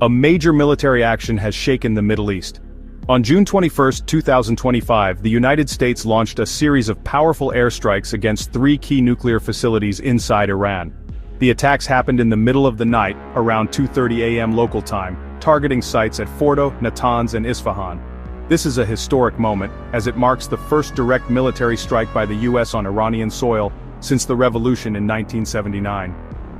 A major military action has shaken the Middle East. On June 21, 2025, the United States launched a series of powerful airstrikes against 3 key nuclear facilities inside Iran. The attacks happened in the middle of the night, around 2:30 a.m. local time, targeting sites at Fordow, Natanz and Isfahan. This is a historic moment, as it marks the first direct military strike by the U.S. on Iranian soil since the revolution in 1979.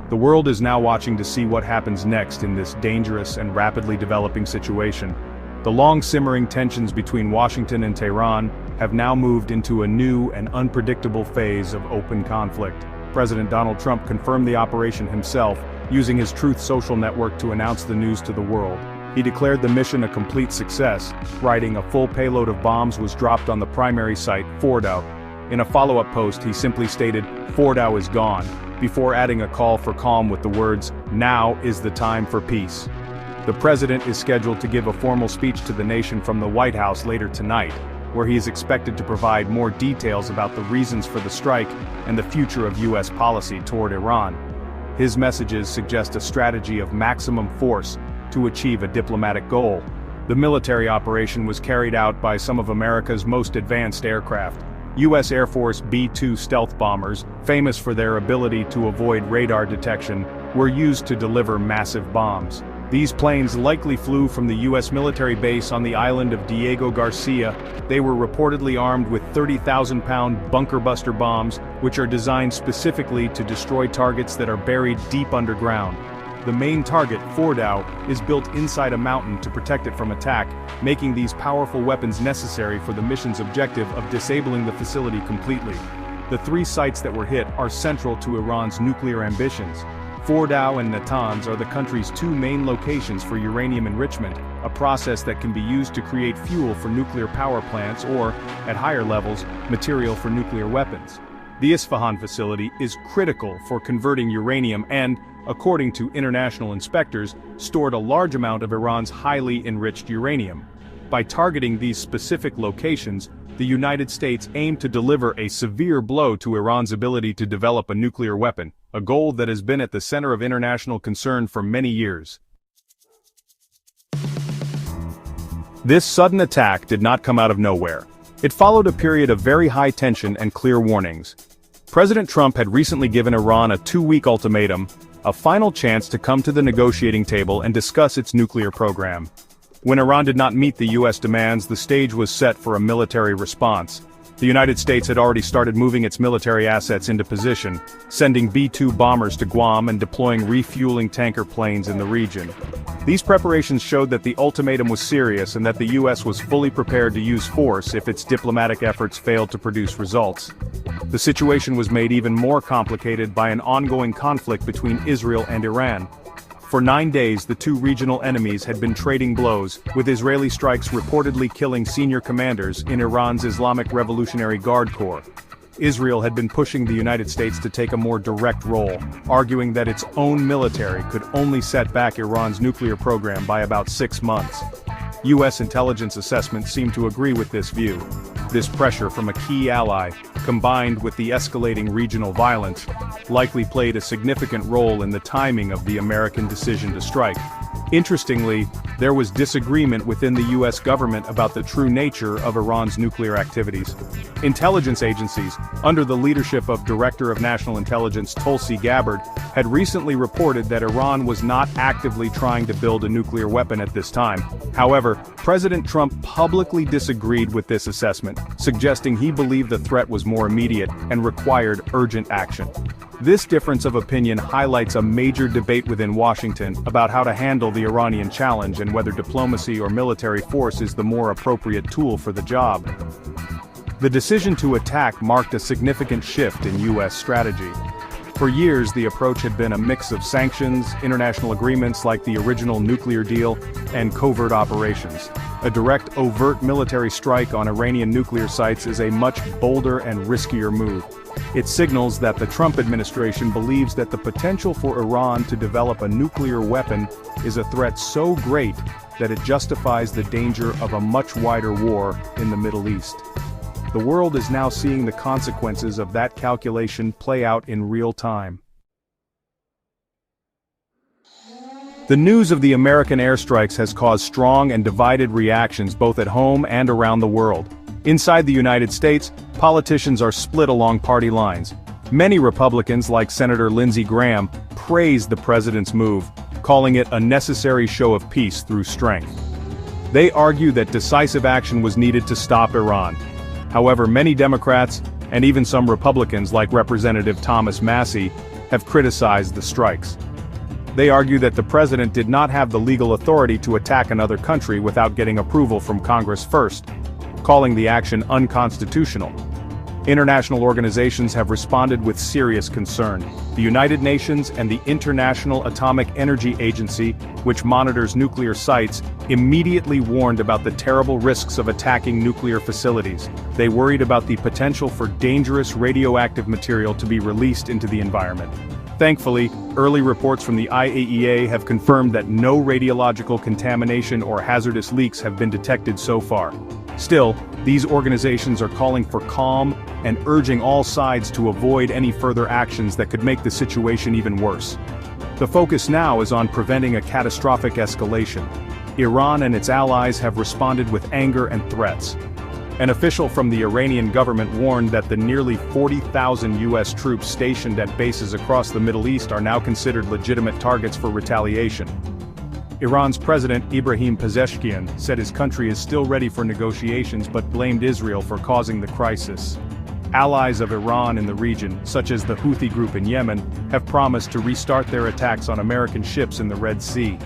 The world is now watching to see what happens next in this dangerous and rapidly developing situation. The long-simmering tensions between Washington and Tehran have now moved into a new and unpredictable phase of open conflict. President Donald Trump confirmed the operation himself, using his Truth Social network to announce the news to the world. He declared the mission a complete success, writing a full payload of bombs was dropped on the primary site, Fordow. In a follow-up post he simply stated, "Fordow is gone," before adding a call for calm with the words, "Now is the time for peace." The president is scheduled to give a formal speech to the nation from the White House later tonight, where he is expected to provide more details about the reasons for the strike and the future of U.S. policy toward Iran. His messages suggest a strategy of maximum force to achieve a diplomatic goal. The military operation was carried out by some of America's most advanced aircraft. U.S. Air Force B-2 stealth bombers, famous for their ability to avoid radar detection, were used to deliver massive bombs. These planes likely flew from the U.S. military base on the island of Diego Garcia. They were reportedly armed with 30,000-pound bunker-buster bombs, which are designed specifically to destroy targets that are buried deep underground. The main target, Fordow, is built inside a mountain to protect it from attack, making these powerful weapons necessary for the mission's objective of disabling the facility completely. The 3 sites that were hit are central to Iran's nuclear ambitions. Fordow and Natanz are the country's 2 main locations for uranium enrichment, a process that can be used to create fuel for nuclear power plants or, at higher levels, material for nuclear weapons. The Isfahan facility is critical for converting uranium and, according to international inspectors, stored a large amount of Iran's highly enriched uranium. By targeting these specific locations, the United States aimed to deliver a severe blow to Iran's ability to develop a nuclear weapon, a goal that has been at the center of international concern for many years. This sudden attack did not come out of nowhere. It followed a period of very high tension and clear warnings. President Trump had recently given Iran a 2-week ultimatum, a final chance to come to the negotiating table and discuss its nuclear program. When Iran did not meet the U.S. demands, the stage was set for a military response. The United States had already started moving its military assets into position, sending B-2 bombers to Guam and deploying refueling tanker planes in the region. These preparations showed that the ultimatum was serious and that the U.S. was fully prepared to use force if its diplomatic efforts failed to produce results. The situation was made even more complicated by an ongoing conflict between Israel and Iran. For 9 days, the 2 regional enemies had been trading blows, with Israeli strikes reportedly killing senior commanders in Iran's Islamic Revolutionary Guard Corps. Israel had been pushing the United States to take a more direct role, arguing that its own military could only set back Iran's nuclear program by about 6 months. U.S. intelligence assessments seem to agree with this view. This pressure from a key ally, combined with the escalating regional violence, likely played a significant role in the timing of the American decision to strike. Interestingly, there was disagreement within the U.S. government about the true nature of Iran's nuclear activities. Intelligence agencies, under the leadership of Director of National Intelligence Tulsi Gabbard, had recently reported that Iran was not actively trying to build a nuclear weapon at this time. However, President Trump publicly disagreed with this assessment, suggesting he believed the threat was more immediate and required urgent action. This difference of opinion highlights a major debate within Washington about how to handle the Iranian challenge and whether diplomacy or military force is the more appropriate tool for the job. The decision to attack marked a significant shift in U.S. strategy. For years, the approach had been a mix of sanctions, international agreements like the original nuclear deal, and covert operations. A direct, overt military strike on Iranian nuclear sites is a much bolder and riskier move. It signals that the Trump administration believes that the potential for Iran to develop a nuclear weapon is a threat so great that it justifies the danger of a much wider war in the Middle East. The world is now seeing the consequences of that calculation play out in real time. The news of the American airstrikes has caused strong and divided reactions both at home and around the world. Inside the United States, politicians are split along party lines. Many Republicans, like Senator Lindsey Graham, praised the president's move, calling it a necessary show of peace through strength. They argue that decisive action was needed to stop Iran. However, many Democrats, and even some Republicans like Representative Thomas Massie, have criticized the strikes. They argue that the president did not have the legal authority to attack another country without getting approval from Congress first, calling the action unconstitutional. International organizations have responded with serious concern. The United Nations and the International Atomic Energy Agency, which monitors nuclear sites, immediately warned about the terrible risks of attacking nuclear facilities. They worried about the potential for dangerous radioactive material to be released into the environment. Thankfully, early reports from the IAEA have confirmed that no radiological contamination or hazardous leaks have been detected so far. Still, these organizations are calling for calm and urging all sides to avoid any further actions that could make the situation even worse. The focus now is on preventing a catastrophic escalation. Iran and its allies have responded with anger and threats. An official from the Iranian government warned that the nearly 40,000 U.S. troops stationed at bases across the Middle East are now considered legitimate targets for retaliation. Iran's President Ibrahim Pezeshkian said his country is still ready for negotiations but blamed Israel for causing the crisis. Allies of Iran in the region, such as the Houthi group in Yemen, have promised to restart their attacks on American ships in the Red Sea.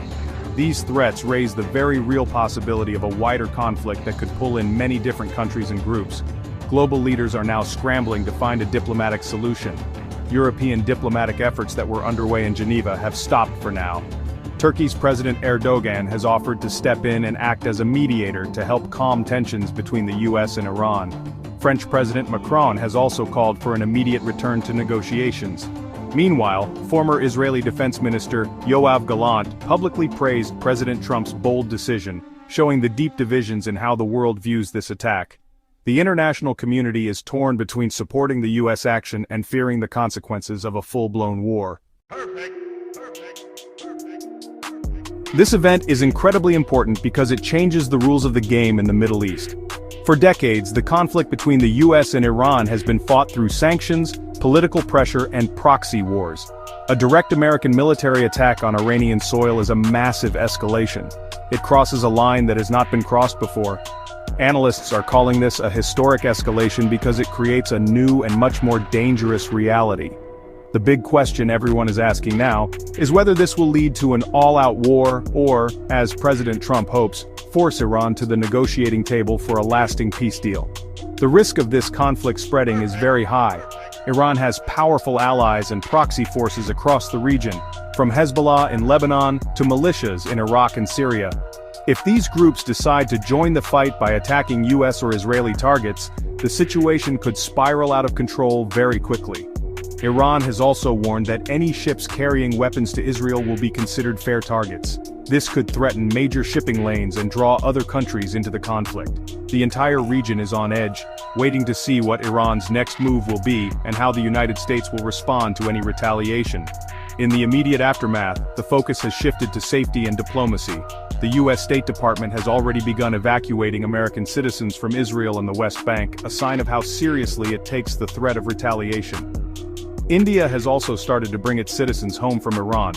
These threats raise the very real possibility of a wider conflict that could pull in many different countries and groups. Global leaders are now scrambling to find a diplomatic solution. European diplomatic efforts that were underway in Geneva have stopped for now. Turkey's President Erdogan has offered to step in and act as a mediator to help calm tensions between the US and Iran. French President Macron has also called for an immediate return to negotiations. Meanwhile, former Israeli Defense Minister Yoav Gallant publicly praised President Trump's bold decision, showing the deep divisions in how the world views this attack. The international community is torn between supporting the US action and fearing the consequences of a full-blown war. This event is incredibly important because it changes the rules of the game in the Middle East. For decades, the conflict between the US and Iran has been fought through sanctions, political pressure, and proxy wars. A direct American military attack on Iranian soil is a massive escalation. It crosses a line that has not been crossed before. Analysts are calling this a historic escalation because it creates a new and much more dangerous reality. The big question everyone is asking now is whether this will lead to an all-out war or, as President Trump hopes, force Iran to the negotiating table for a lasting peace deal. The risk of this conflict spreading is very high. Iran has powerful allies and proxy forces across the region, from Hezbollah in Lebanon to militias in Iraq and Syria. If these groups decide to join the fight by attacking US or Israeli targets, the situation could spiral out of control very quickly. Iran has also warned that any ships carrying weapons to Israel will be considered fair targets. This could threaten major shipping lanes and draw other countries into the conflict. The entire region is on edge, waiting to see what Iran's next move will be and how the United States will respond to any retaliation. In the immediate aftermath, the focus has shifted to safety and diplomacy. The U.S. State Department has already begun evacuating American citizens from Israel and the West Bank, a sign of how seriously it takes the threat of retaliation. India has also started to bring its citizens home from Iran.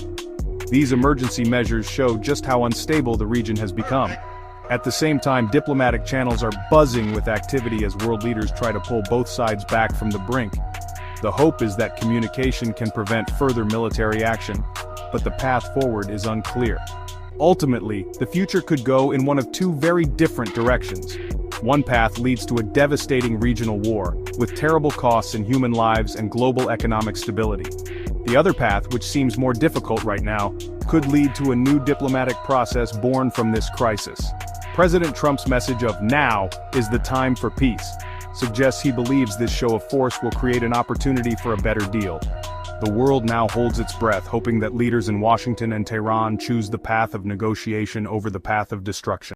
These emergency measures show just how unstable the region has become. At the same time, diplomatic channels are buzzing with activity as world leaders try to pull both sides back from the brink. The hope is that communication can prevent further military action, but the path forward is unclear. Ultimately, the future could go in one of two very different directions. One path leads to a devastating regional war, with terrible costs in human lives and global economic stability. The other path, which seems more difficult right now, could lead to a new diplomatic process born from this crisis. President Trump's message of "now is the time for peace" suggests he believes this show of force will create an opportunity for a better deal. The world now holds its breath, hoping that leaders in Washington and Tehran choose the path of negotiation over the path of destruction.